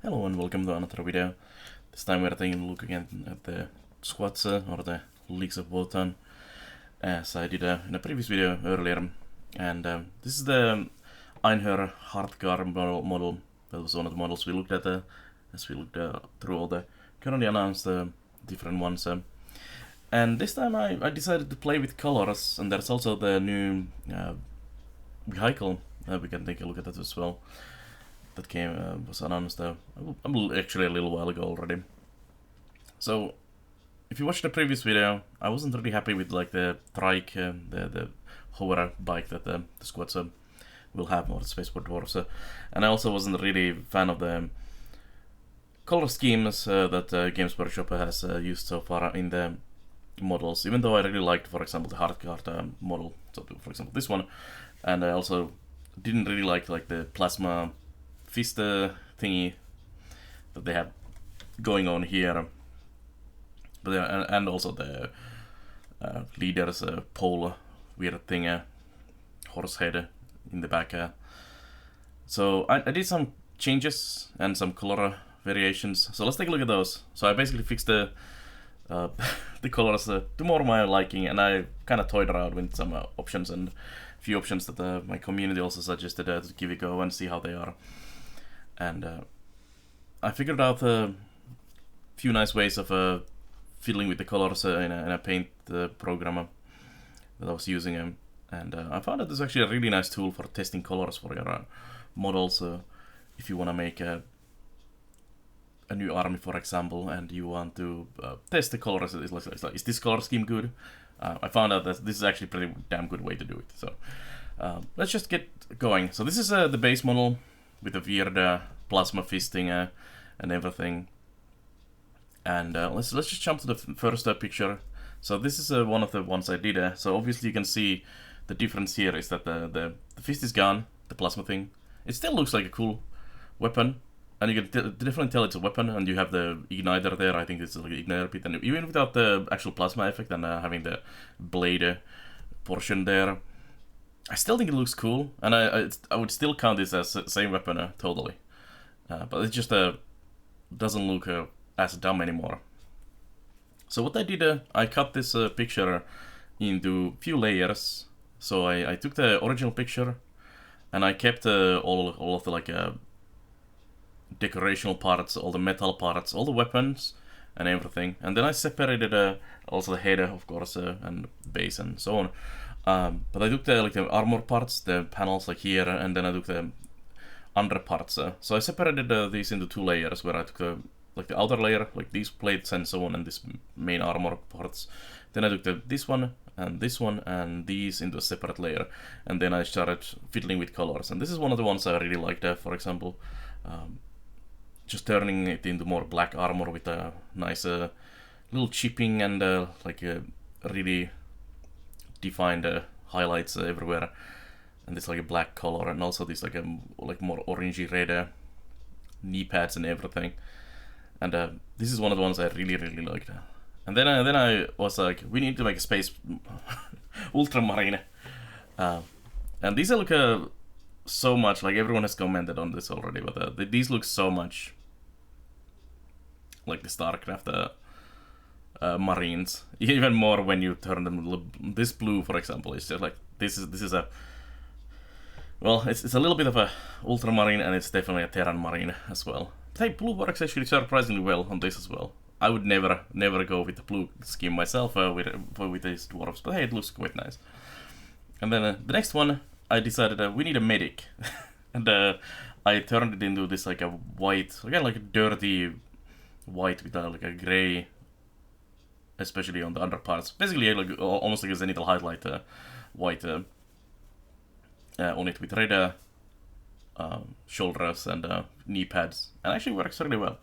Hello and welcome to another video. This time we're taking a look again at the squads or the Leagues of Votann, as I did in a previous video earlier. And this is the Einhyr Hearthguared model. That was one of the models we looked at as we looked through all the currently announced different ones. And this time I decided to play with colors, and there's also the new vehicle. We can take a look at that as well. That was announced actually a little while ago already. So, if you watched the previous video, I wasn't really happy with like the trike, the hover bike that the squads will have, or the spaceport dwarves, and I also wasn't really a fan of the color schemes that Games Workshop has used so far in the models. Even though I really liked, for example, the Hearthguard model, so for example this one, and I also didn't really like the plasma fist thingy that they have going on here, but and also the leader's pole weird thing, horse head in the back. So I did some changes and some color variations. So let's take a look at those. So I basically fixed the the colors to more my liking, and I kind of toyed around with some options and few options that my community also suggested to give it a go and see how they are. And I figured out a few nice ways of fiddling with the colors in a paint program that I was using. And I found that this is actually a really nice tool for testing colors for your models. If you want to make a new army, for example, and you want to test the colors, is this color scheme good? I found out that this is actually a pretty damn good way to do it. So let's just get going. So this is the base model with the weird plasma fisting and everything. And let's just jump to the first picture. So this is one of the ones I did. So obviously you can see the difference here is that the fist is gone, the plasma thing. It still looks like a cool weapon, and you can definitely tell it's a weapon, and you have the igniter there. I think it's like an igniter pit, and even without the actual plasma effect and having the blade portion there, I still think it looks cool, and I would still count this as the same weapon totally. But it just doesn't look as dumb anymore. So what I did, I cut this picture into few layers. So I took the original picture, and I kept all of the like decorational parts, all the metal parts, all the weapons, and everything. And then I separated also the head, of course, and base and so on. But I took the armor parts, the panels like here, and then I took the under parts. So I separated these into two layers, where I took the outer layer, like these plates and so on, and this main armor parts. Then I took this one, and these into a separate layer. And then I started fiddling with colors. And this is one of the ones I really liked, for example. Just turning it into more black armor with a nice little chipping and like a really defined highlights everywhere, and this like a black color, and also this like more orangey red knee pads and everything. And this is one of the ones I really liked. And then I was like, we need to make a space Ultramarine, and these look so much like everyone has commented on this already, but these look so much like the StarCraft Marines, even more when you turn them. This blue, for example, is just like this is a, well, it's a little bit of a Ultramarine, and it's definitely a Terran Marine as well. But hey, blue works actually surprisingly well on this as well. I would never go with the blue scheme myself with these dwarves, but hey, it looks quite nice. And then the next one, I decided we need a medic, and I turned it into this like a white, again like a dirty white with like a gray, especially on the underparts. Basically, like almost like a zenithal highlight white on it with red shoulders and knee pads, and actually works really well.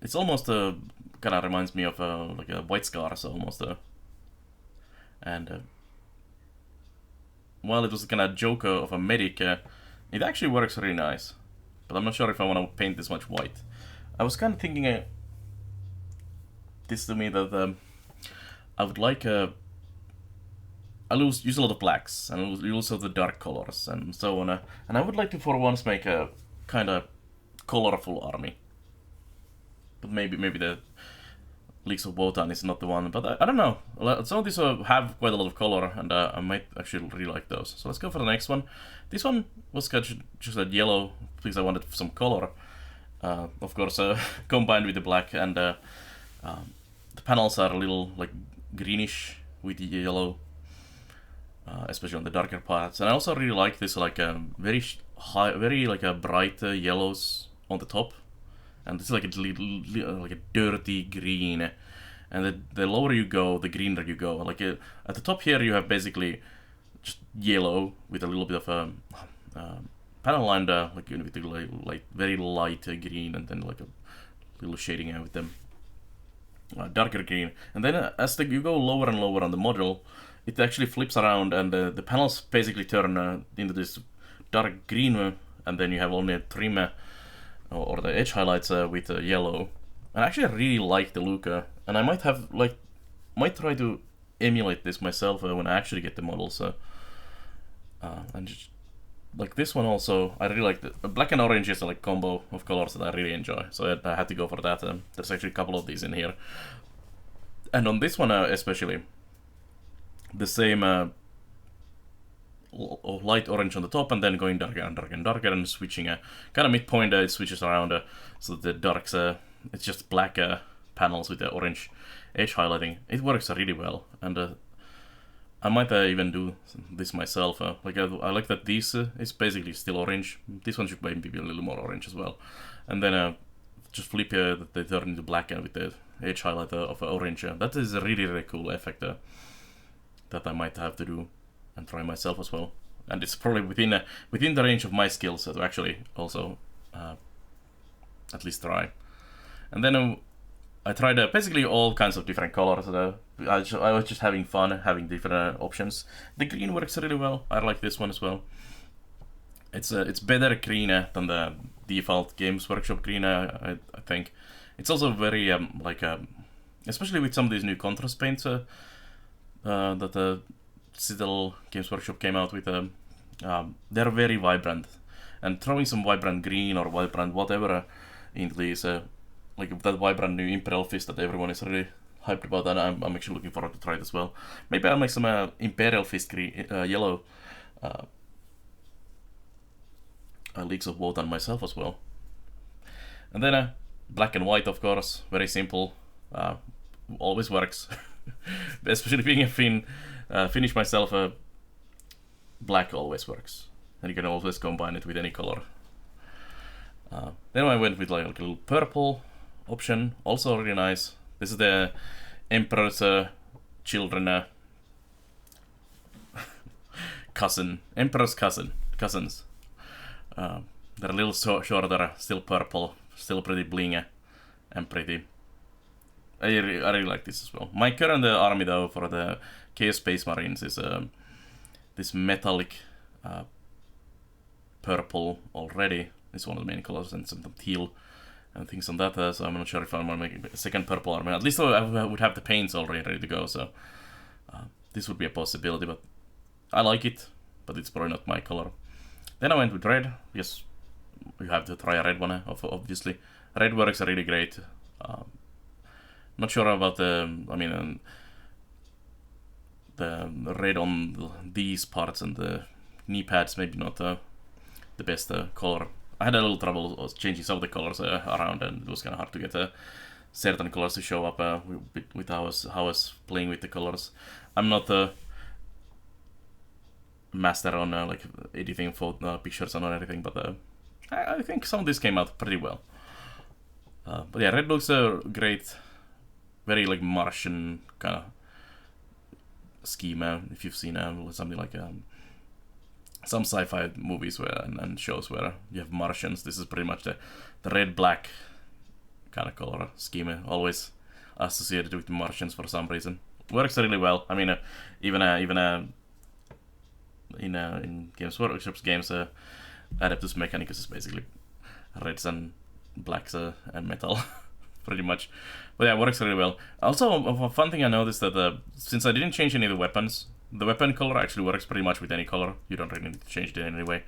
It's almost kind of reminds me of like a White Scars almost, and while it was kind of joke of a medic, it actually works really nice. But I'm not sure if I want to paint this much white. I was kind of thinking this to me that I would like I use a lot of blacks, and use also the dark colors and so on. And I would like to for once make a kind of colorful army. But maybe the Leagues of Votann is not the one, but I don't know. Some of these have quite a lot of color, and I might actually really like those. So let's go for the next one. This one was just a yellow because I wanted some color. Of course, combined with the black, and the panels are a little like greenish with the yellow, especially on the darker parts. And I also really like this like very high, very like a bright yellows on the top. And this is like a dirty green, and the lower you go, the greener you go. Like at the top here, you have basically just yellow with a little bit of a panel line, like with the very light green, and then like a little shading with them darker green. And then as you go lower and lower on the model, it actually flips around, and the panels basically turn into this dark green, and then you have only a trim. Or the edge highlights with yellow. And I actually really like the look, and I might try to emulate this myself when I actually get the models. And just, like this one also, I really like the black and orange is a like combo of colors that I really enjoy. So I had to go for that. There's actually a couple of these in here, and on this one especially, the same. Light orange on the top, and then going darker and darker and darker, and switching kind of midpoint. It switches around so the darks it's just black panels with the orange edge highlighting. It works really well, and I might even do this myself. Like I like that this is basically still orange. This one should maybe be a little more orange as well, and then just flip that they turn into black with the edge highlight of orange. That is a really cool effect that I might have to do and try myself as well, and it's probably within the range of my skills to actually also at least try. And then I tried basically all kinds of different colors. I was just having fun having different options. The green works really well. I like this one as well. It's better green than the default Games Workshop green. I think it's also very especially with some of these new contrast paints that the Citadel Games Workshop came out with. They're very vibrant, and throwing some vibrant green or vibrant whatever into these, like that vibrant new Imperial Fist that everyone is really hyped about, and I'm actually looking forward to try it as well. Maybe I'll make some Imperial Fist green, yellow Leagues of Votann myself as well. And then black and white, of course, very simple, always works. Especially being a Finn. Finnish myself, black always works, and you can always combine it with any color. Then I went with like a little purple option, also really nice. This is the Emperor's children, Emperor's cousins. They're a little shorter, still purple, still pretty bling and pretty. I really like this as well. My current army though for the Chaos Space Marines is this metallic purple already. It's one of the main colors, and some teal and things on that. So I'm not sure if I'm gonna make a second purple army. At least I would have the paints already ready to go. So this would be a possibility, but I like it. But it's probably not my color. Then I went with red because you have to try a red one, obviously. Red works really great. Not sure about the red on these parts and the knee pads, maybe not the best color. I had a little trouble changing some of the colors around, and it was kind of hard to get certain colors to show up with how I was playing with the colors. I'm not a master on like editing pictures or anything, but I think some of this came out pretty well. But yeah, red looks great. Very like Martian kind of schema. If you've seen something like some sci-fi movies and shows where you have Martians, this is pretty much the red-black kind of color schema. Always associated with the Martians for some reason. Works really well. I mean, even in Games Workshop's games, Adeptus Mechanicus is basically reds and blacks and metal. Pretty much. But yeah, it works really well. Also, a fun thing I noticed that since I didn't change any of the weapons, the weapon color actually works pretty much with any color. You don't really need to change it anyway.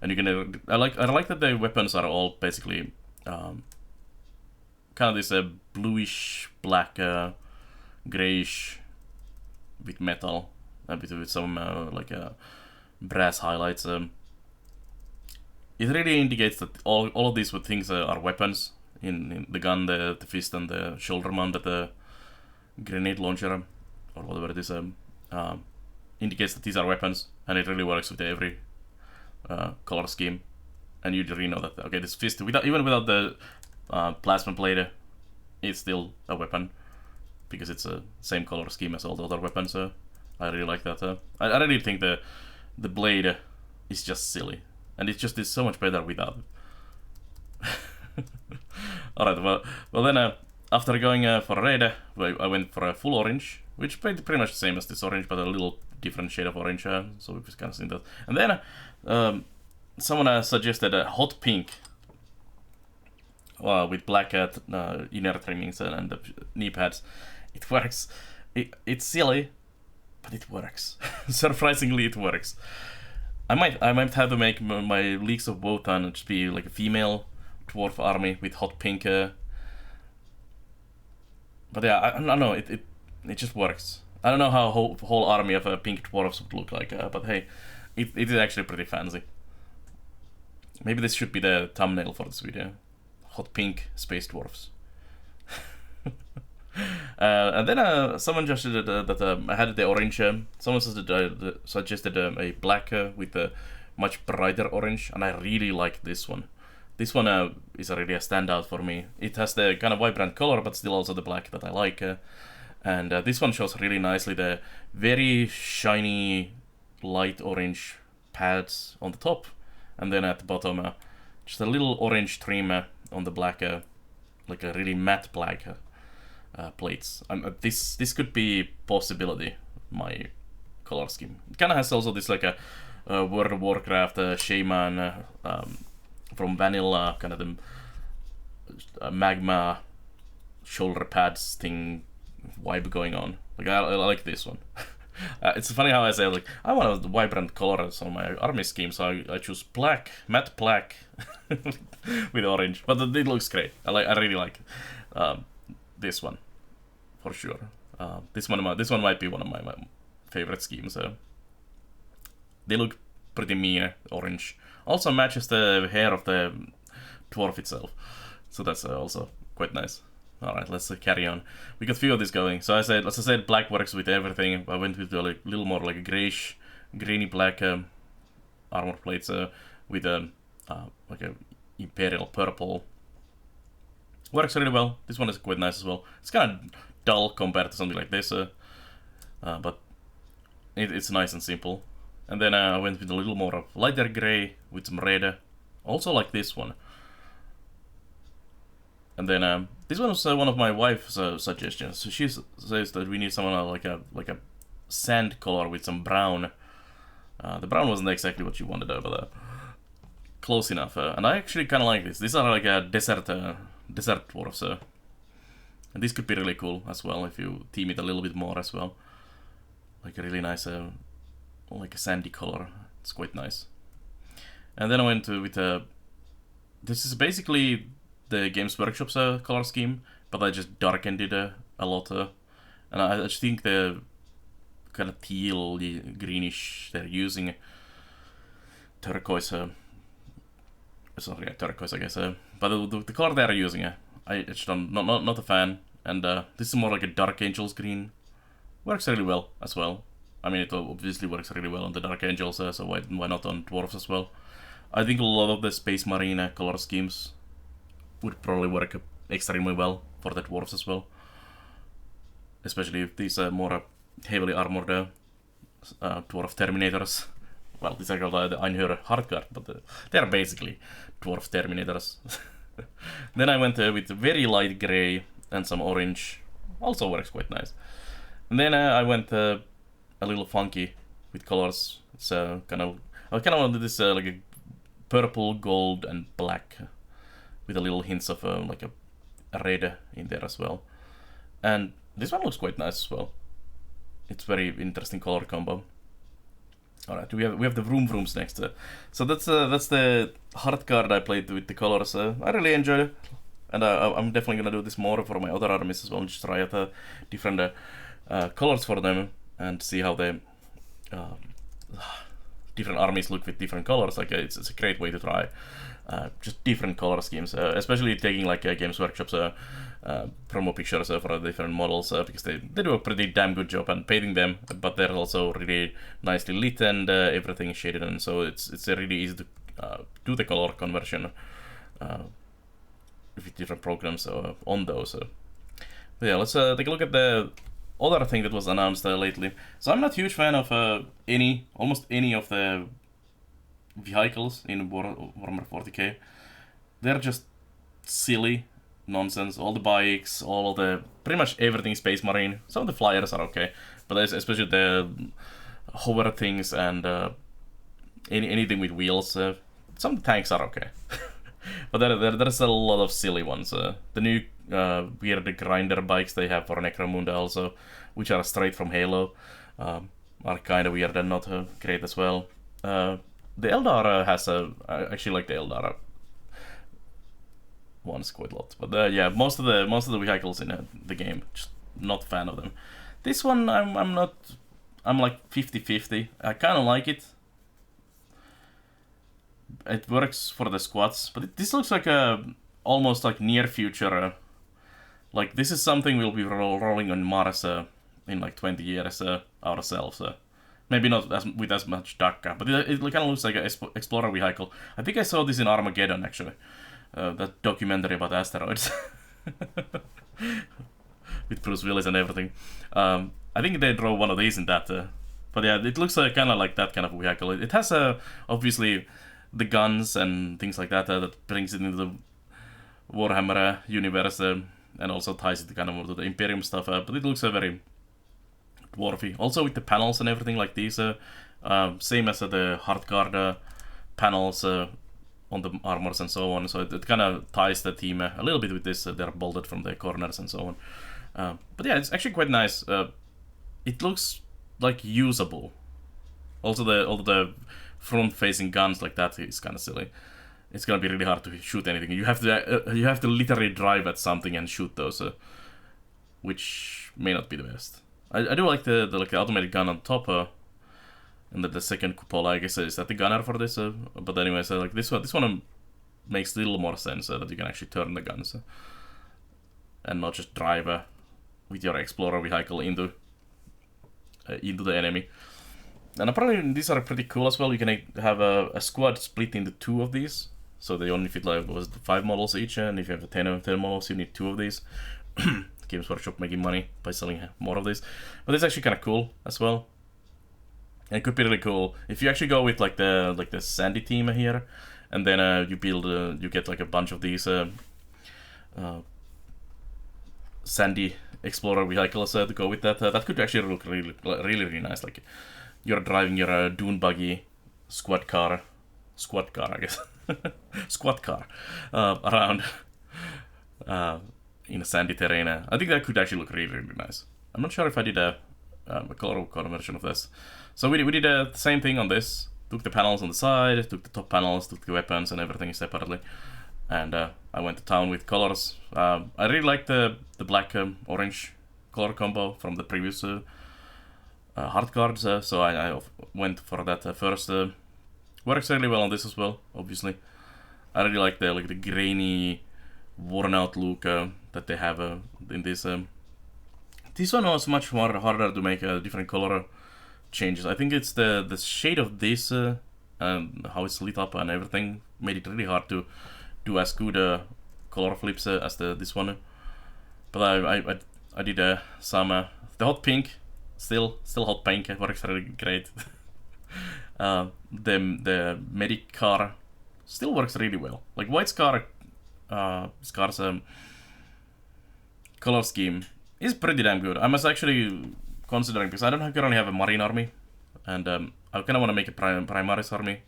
and you can. I like that the weapons are all basically kind of this bluish black, grayish with metal, with some like brass highlights. It really indicates that all of these things are weapons. In the gun, the fist, and the shoulder mounted grenade launcher, or whatever it is, indicates that these are weapons, and it really works with every color scheme. And you really know that, okay, this fist, even without the plasma blade, it's still a weapon, because it's the same color scheme as all the other weapons. I really like that. I really think the blade is just silly, and it just is so much better without it. Alright, well then, after going for a raid, I went for a full orange, which pretty much the same as this orange, but a little different shade of orange, so we've kind of seen that. And then someone suggested a hot pink with black inner trimmings and the knee pads. It works. It's silly, but it works. Surprisingly, it works. I might have to make my Leagues of Votann just be like a female dwarf army with hot pink. But yeah, I don't know. It just works. I don't know how a whole army of pink dwarves would look like, but hey, it is actually pretty fancy. Maybe this should be the thumbnail for this video. Hot pink space dwarfs. And then someone suggested that I had the orange. Someone suggested a black with a much brighter orange, and I really like this one. This one is really a standout for me. It has the kind of vibrant color, but still also the black that I like. And this one shows really nicely the very shiny light orange pads on the top, and then at the bottom just a little orange trim on the black, like a really matte black plates. This could be possibility, my color scheme. It kind of has also this like a World of Warcraft shaman from vanilla, kind of the magma shoulder pads thing vibe going on. Like I like this one. It's funny how I say like I want a vibrant colors on my army scheme, so I choose black, matte black with orange. But it looks great. I really like this one for sure. This one might be one of my favorite schemes. They look pretty mean orange. Also matches the hair of the dwarf itself, so that's also quite nice. Alright, let's carry on. We got a few of these going. So as I said, black works with everything. I went with a little more like a grayish, grainy black armor plates with like a imperial purple. Works really well. This one is quite nice as well. It's kind of dull compared to something like this, but it's nice and simple. And then I went with a little more of lighter gray with some red. Also like this one. And then this one was one of my wife's suggestions. So she says that we need someone like a sand color with some brown. The brown wasn't exactly what she wanted, but close enough. And I actually kind of like this. These are like a desert dwarfs. And this could be really cool as well if you team it a little bit more as well. Like a really nice, like a sandy color. It's quite nice. And then I went with this is basically the Games Workshop's color scheme, but I just darkened it a lot. And I just think the kind of teal, greenish they're using, turquoise. It's not really turquoise, I guess. But the color they're using, I just not a fan. And this is more like a Dark Angels green. Works really well as well. I mean, it obviously works really well on the Dark Angels, so why not on dwarves as well? I think a lot of the Space Marine color schemes would probably work extremely well for the dwarves as well. Especially if these are more heavily armored dwarf terminators. Well, these are called the Einhyr Hearthguared, but they're basically dwarf terminators. Then I went with very light gray and some orange. Also works quite nice. And then I went a little funky with colors. It's I kind of wanted this like a purple, gold, and black, with a little hints of like a red in there as well. And this one looks quite nice as well. It's very interesting color combo. All right, we have the Vroom Vrooms next. So that's the Hearthguard I played with the colors. I really enjoyed it, and I'm definitely gonna do this more for my other armies as well. Just try out different colors for them and see how the different armies look with different colors. Like it's a great way to try just different color schemes, especially taking like Games Workshop's promo pictures for the different models, because they do a pretty damn good job on painting them, but they're also really nicely lit and everything is shaded, and so it's really easy to do the color conversion with different programs on those. But yeah, let's take a look at the other thing that was announced lately. So I'm not a huge fan of almost any of the vehicles in Warhammer 40k. They're just silly nonsense. All the bikes, all of the pretty much everything Space Marine. Some of the flyers are okay, but especially the hover things and anything with wheels. Some of the tanks are okay, but there's a lot of silly ones. The new weird grinder bikes they have for Necromunda also, which are straight from Halo, are kind of weird and not great as well. The Eldar has I actually like the Eldar ones quite a lot, but yeah, most of the vehicles in the game, just not a fan of them. This one I'm not. I'm like 50-50. I kind of like it. It works for the squads, but this looks like a almost like near future. Like this is something we'll be rolling on Mars in like 20 years ourselves. Maybe not with as much DACA, but it kind of looks like an explorer vehicle. I think I saw this in Armageddon actually, that documentary about asteroids with Bruce Willis and everything. I think they drove one of these in that. But yeah, it looks kind of like that kind of vehicle. It has obviously the guns and things like that that brings it into the Warhammer universe and also ties it kind of more to the Imperium stuff. But it looks very dwarfy. Also with the panels and everything like these, same as the Hearthguard panels on the armors and so on. So it kind of ties the theme a little bit with this. They're bolted from the corners and so on. But yeah, it's actually quite nice. It looks like usable. Also the front-facing guns like that is kind of silly. It's gonna be really hard to shoot anything. You have to literally drive at something and shoot those, which may not be the best. I do like the automated gun on top, and the second cupola, I guess, is that the gunner for this. But anyways, like this one makes a little more sense that you can actually turn the guns and not just drive with your explorer vehicle into the enemy. And apparently these are pretty cool as well. You can have a squad split into 2 of these, so they only fit like 5 models each, and if you have 10 models, you need 2 of these. Games Workshop making money by selling more of these, but it's actually kind of cool as well. And it could be really cool if you actually go with like the Sandy team here, and then you build you get like a bunch of these Sandy Explorer vehicles to go with that. That could actually look really nice. Like you're driving your dune buggy squad car, I guess, squad car around in a sandy terrain. I think that could actually look really nice. I'm not sure if I did a color conversion of this. So we did the same thing on this. Took the panels on the side, took the top panels, took the weapons and everything separately, and I went to town with colors. I really like the black orange color combo from the previous Hearthguards, so I went for that first. Works really well on this as well, obviously. I really like the grainy, worn out look that they have in this. This one was much more harder to make different color changes. I think it's the shade of this and how it's lit up and everything made it really hard to do as good color flips as this one. But I did some the hot pink, still hot pink. Works really great. The medic car still works really well. Like White Scar's color scheme is pretty damn good. I was actually considering, because I don't currently have a Marine army, and I kind of want to make a Primaris army,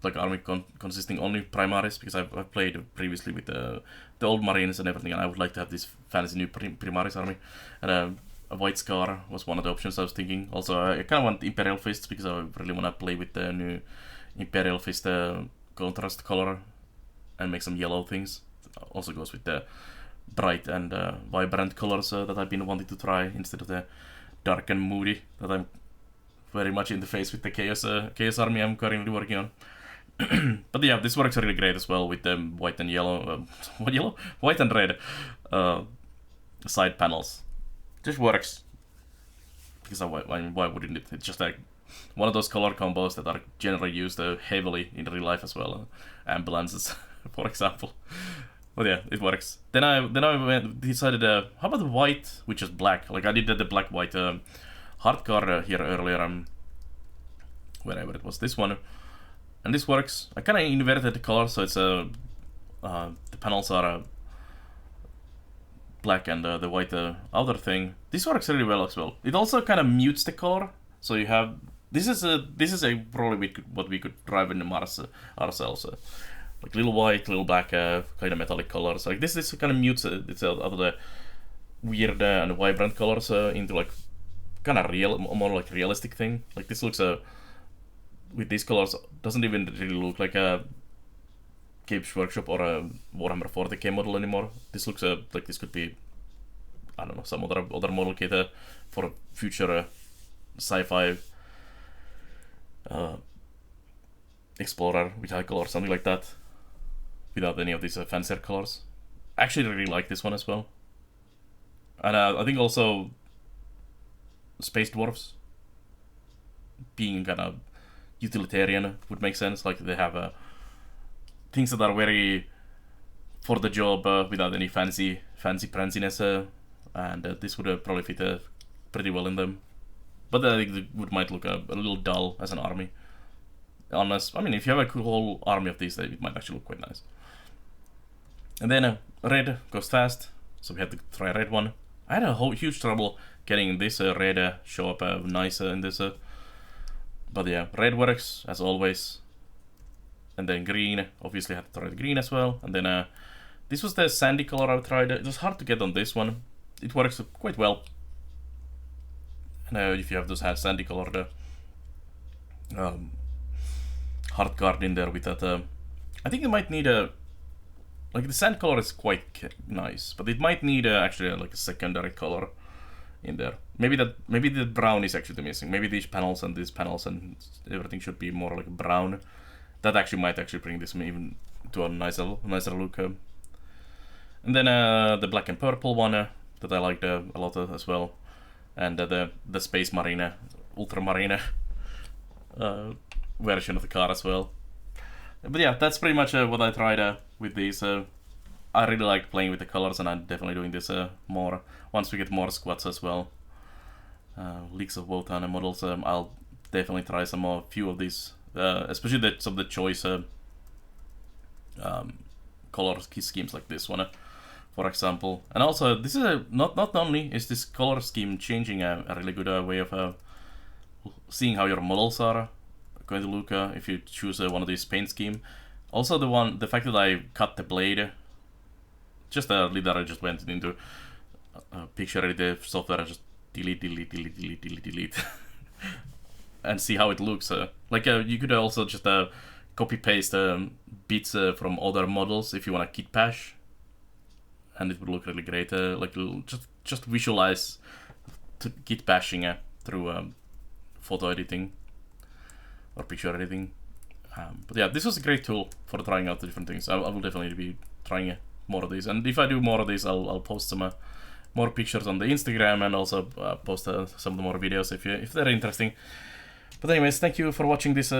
like army consisting only Primaris, because I've played previously with the old Marines and everything, and I would like to have this fancy new Primaris army. And a white scar was one of the options I was thinking. Also, I kind of want Imperial Fist because I really want to play with the new Imperial Fist contrast color and make some yellow things. Also goes with the bright and vibrant colors that I've been wanting to try instead of the dark and moody that I'm very much in the face with the Chaos Army I'm currently working on. But yeah, this works really great as well with the white and yellow, white and red side panels. Just works. Because why wouldn't it? It's just like one of those color combos that are generally used heavily in real life as well. Ambulances, for example. But yeah, it works. Then I decided, how about the white, which is black? Like I did the black-white Hearthguared here earlier, wherever it was, this one. And this works. I kind of inverted the color, so it's the panels are black and the white outer thing. This works really well as well. It also kind of mutes the color, so you have this is probably what we could drive in the Mars ourselves. Like little white, little black, kind of metallic colors. Like this kind of mutes it out of the weird and vibrant colors into like kind of more like realistic thing. Like this looks with these colors doesn't even really look like a Games Workshop or a Warhammer 40k model anymore. This looks like this could be, I don't know, some other model kit for a future sci-fi explorer with high color or something like that, without any of these fancier colors. I actually really like this one as well. And I think also Space Dwarfs being kind of utilitarian would make sense. Like they have things that are very for the job without any fancy pranciness, and this would probably fit pretty well in them. But I think it might look a little dull as an army. Unless, I mean, if you have a whole army of these, it might actually look quite nice. And then red goes fast, so we had to try a red one. I had a huge trouble getting this red show up nice in this. But yeah, red works as always. And then green, obviously I had to try the green as well. And then this was the sandy color I tried. It was hard to get on this one. It works quite well. And if you have those sandy colored Hearthguared in there with that, I think it might need like the sand color is quite nice, but it might need actually like a secondary color in there. Maybe the brown is actually missing. Maybe these panels and everything should be more like brown. That actually might bring this even to a nicer look. And then the black and purple one that I liked a lot as well, and the Space Marine, Ultramarine version of the car as well. But yeah, that's pretty much what I tried with these. I really like playing with the colors, and I'm definitely doing this more once we get more squads as well. Leagues of Votann models. I'll definitely try few of these, especially some of the choice color schemes like this one, for example. And also, this is not only is this color scheme changing a really good way of seeing how your models are going to look if you choose one of these paint scheme. Also, the fact that I cut the blade, just literally I just went into picture editor software and just delete, and see how it looks. Like you could also just copy paste bits from other models if you want to kit bash, and it would look really great. Like just visualize kit bashing through photo editing or picture editing. But yeah, this was a great tool for trying out the different things. I will definitely be trying more of these, and if I do more of these, I'll post some more pictures on the Instagram, and also post some more videos if they're interesting. But anyways, thank you for watching this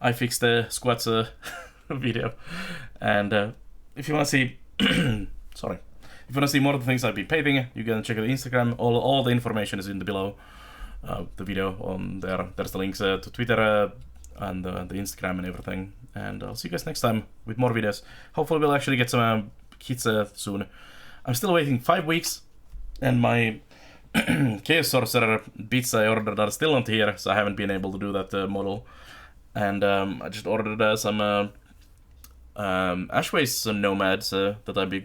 I fixed the squats video, and if you want to see sorry, if you want to see more of the things I've been painting, you can check out the Instagram. All the information is in the below the video on there. There's the links to Twitter and the Instagram and everything. And I'll see you guys next time with more videos. Hopefully we'll actually get some kits soon. I'm still waiting 5 weeks, and my Chaos Sorcerer bits I ordered are still not here, so I haven't been able to do that model. And I just ordered some Ashways Nomads that will be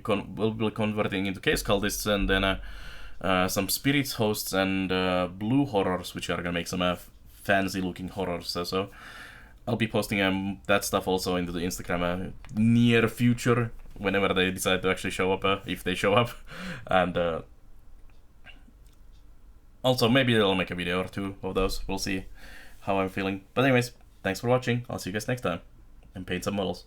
converting into Chaos Cultists, and then some spirits hosts and blue horrors, which are gonna make some fancy looking horrors. So I'll be posting that stuff also into the Instagram near future, whenever they decide to actually show up, if they show up. And also maybe I'll make a video or two of those. We'll see how I'm feeling. But anyways, thanks for watching. I'll see you guys next time, and paint some models.